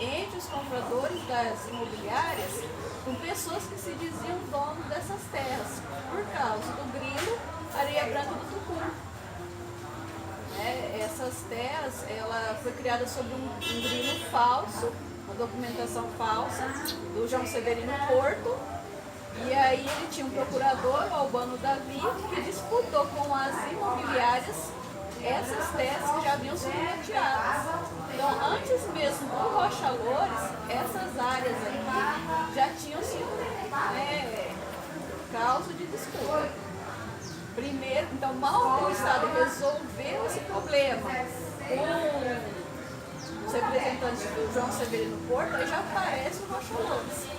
entre os compradores das imobiliárias com pessoas que se diziam donos dessas terras, por causa do grilo, areia branca do tucum. Essas terras, ela foi criada sobre um grilo falso, uma documentação falsa, do João Severino Porto. E aí ele tinha um procurador, o Albano Davi, que disputou com as imobiliárias essas terras que já haviam sido loteadas. Então, antes mesmo do Rocha Loures, essas áreas aqui já tinham sido causa de disputa. Primeiro, então, mal o Estado resolveu esse problema com os representantes do João Severino Porto, aí já aparece o Rocha Loures.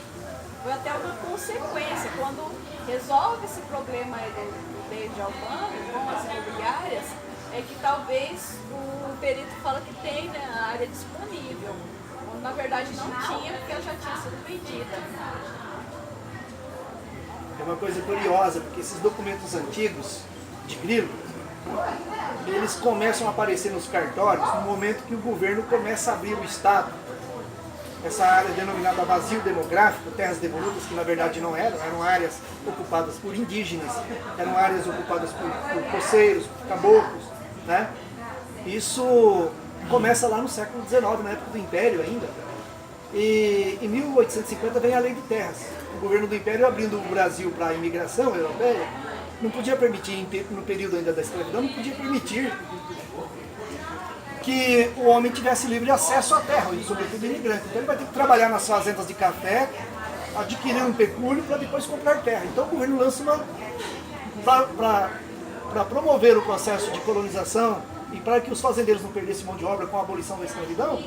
Foi até uma consequência, quando resolve esse problema aí do David Albano com as imobiliárias, é que talvez o perito fala que tem, né, a área disponível, quando na verdade não tinha, porque ela já tinha sido vendida. É uma coisa curiosa, porque esses documentos antigos de grilo, eles começam a aparecer nos cartórios no momento que o governo começa a abrir o Estado. Essa área denominada vazio demográfico, terras devolutas, que na verdade não eram áreas ocupadas por indígenas, eram áreas ocupadas por coceiros, por caboclos, né? Isso começa lá no século XIX, na época do Império ainda. E em 1850 vem a Lei de Terras. O governo do Império, abrindo o Brasil para a imigração europeia, não podia permitir, no período ainda da escravidão, não podia permitir que o homem tivesse livre acesso à terra, e sobretudo imigrante. Então ele vai ter que trabalhar nas fazendas de café, adquirir um pecúlio para depois comprar terra. Então o governo lança para promover o processo de colonização e para que os fazendeiros não perdessem mão de obra com a abolição da escravidão,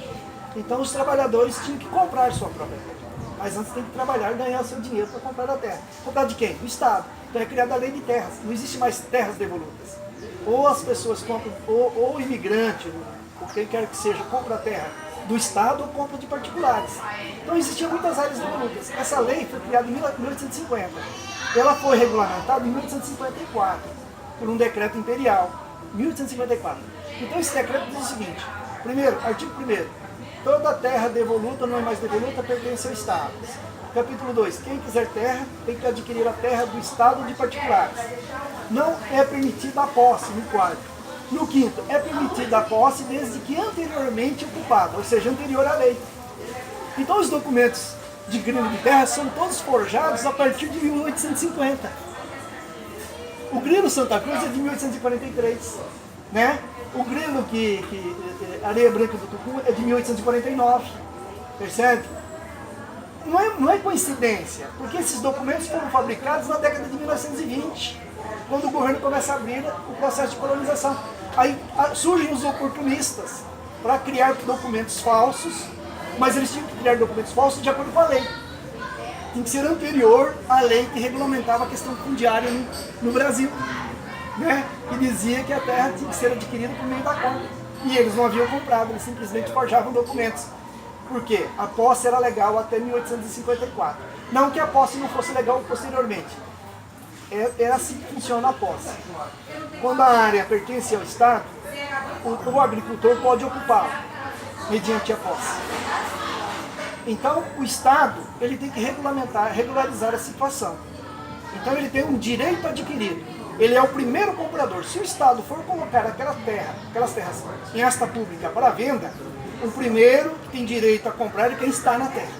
então os trabalhadores tinham que comprar sua própria terra. Mas antes tem que trabalhar e ganhar seu dinheiro para comprar a terra. Comprar de quem? Do Estado. Então é criada a lei de terras. Não existe mais terras devolutas. Ou as pessoas compram, ou o imigrante, ou quem quer que seja, compra a terra do Estado ou compra de particulares. Então existiam muitas áreas devolutas. Essa lei foi criada em 1850. Ela foi regulamentada em 1854, por um decreto imperial. 1854. Então esse decreto diz o seguinte: primeiro, artigo 1º, toda terra devoluta, não é mais devoluta, pertence ao Estado. Capítulo 2, quem quiser terra, tem que adquirir a terra do Estado ou de particulares. Não é permitida a posse, no 4º. No 5º, é permitida a posse desde que anteriormente ocupada, ou seja, anterior à lei. Então os documentos de grilo de terra são todos forjados a partir de 1850. O grilo Santa Cruz é de 1843, né? O grilo Areia Branca do Tucum é de 1849, percebe? Não é coincidência, porque esses documentos foram fabricados na década de 1920, quando o governo começa a abrir o processo de colonização. Aí surgem os oportunistas para criar documentos falsos, mas eles tinham que criar documentos falsos de acordo com a lei. Tem que ser anterior à lei que regulamentava a questão fundiária no Brasil, né? E dizia que a terra tinha que ser adquirida por meio da compra. E eles não haviam comprado, eles simplesmente forjavam documentos. Por quê? A posse era legal até 1854. Não que a posse não fosse legal posteriormente. Era assim que funciona a posse. Quando a área pertence ao Estado, o agricultor pode ocupá-la, mediante a posse. Então, o Estado ele tem que regularizar a situação. Então, ele tem um direito adquirido. Ele é o primeiro comprador. Se o Estado for colocar aquelas terras em asta pública para venda, o primeiro que tem direito a comprar é quem está na terra.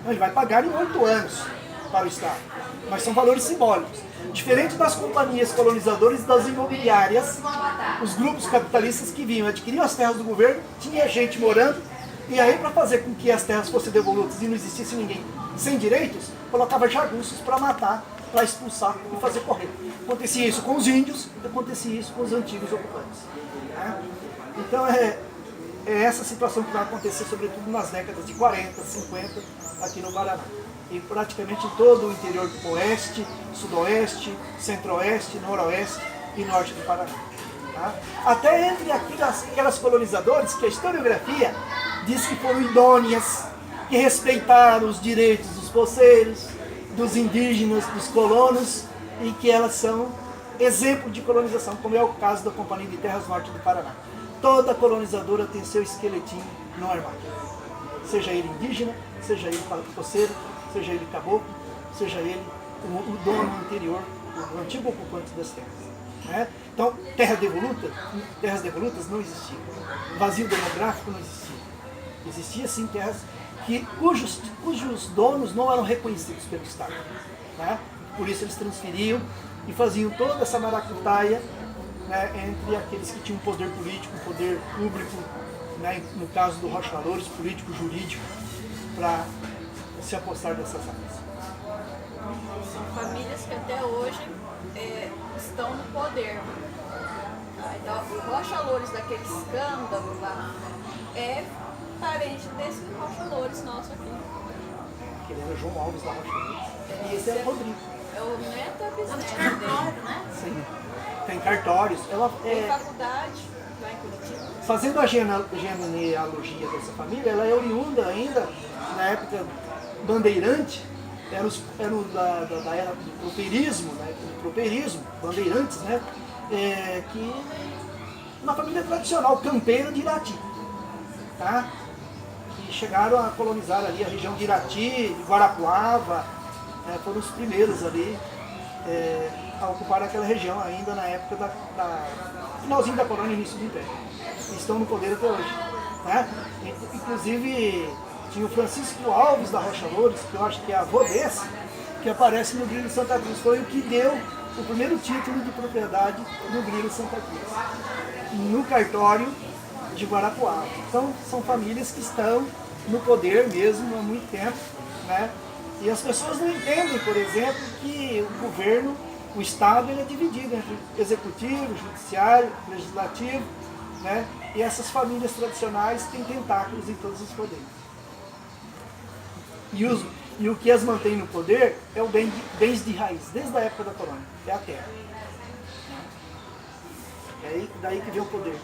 Então, ele vai pagar em 8 anos para o Estado. Mas são valores simbólicos. Diferente das companhias colonizadoras e das imobiliárias, os grupos capitalistas que vinham adquiriam as terras do governo, tinha gente morando, e aí para fazer com que as terras fossem devolutas e não existisse ninguém sem direitos, colocava jagunços para matar, para expulsar e fazer correr. Acontecia isso com os índios, acontecia isso com os antigos ocupantes. Né? Então é essa situação que vai acontecer, sobretudo nas décadas de 40, 50, aqui no Paraná. E praticamente em todo o interior do oeste, sudoeste, centro-oeste, noroeste e norte do Paraná. Tá? Até entre aquelas colonizadoras que a historiografia diz que foram idôneas, que respeitaram os direitos dos poceiros, dos indígenas, dos colonos, e que elas são exemplo de colonização, como é o caso da Companhia de Terras Norte do Paraná. Toda colonizadora tem seu esqueletinho no armário. seja ele indígena, seja ele coceiro, seja ele caboclo, seja ele o dono anterior, o antigo ocupante das terras. Né? Então, terras devolutas não existiam. Vazio demográfico não existia. Existia sim terras cujos donos não eram reconhecidos pelo Estado. Né? Por isso eles transferiam e faziam toda essa maracutaia, né, entre aqueles que tinham poder político, poder público, né, no caso do Rocha Valores, político, jurídico, para se apostar dessas áreas. São famílias que até hoje estão no poder. Então, o Rocha Loures daquele escândalo lá é parente desse Rocha Loures nosso aqui. Que ele era João Alves da Rocha Loures. E esse é Rodrigo. É o neto e bisneto dele. Né? Sim. Tem cartórios. Tem faculdade lá em Curitiba. Fazendo a genealogia dessa família, ela é oriunda ainda, na época bandeirante, eram da era do tropeirismo, né? Bandeirantes, né? Que uma família tradicional, campeira de Irati. Tá? Que chegaram a colonizar ali a região de Irati, de Guarapuava, foram os primeiros ali a ocupar aquela região ainda na época finalzinho da colônia e início do Império. Estão no poder até hoje. Né? Inclusive, tinha o Francisco Alves da Rocha Loures, que eu acho que é avô desse, que aparece no Grilo Santa Cruz. Foi o que deu o primeiro título de propriedade no Grilo Santa Cruz, no cartório de Guarapuava. Então, são famílias que estão no poder mesmo há muito tempo. Né? E as pessoas não entendem, por exemplo, que o governo, o Estado, ele é dividido entre executivo, judiciário, legislativo, né? E essas famílias tradicionais têm tentáculos em todos os poderes. E o que as mantém no poder é o bens de raiz, desde a época da colônia, é a terra. É daí que vem o poder.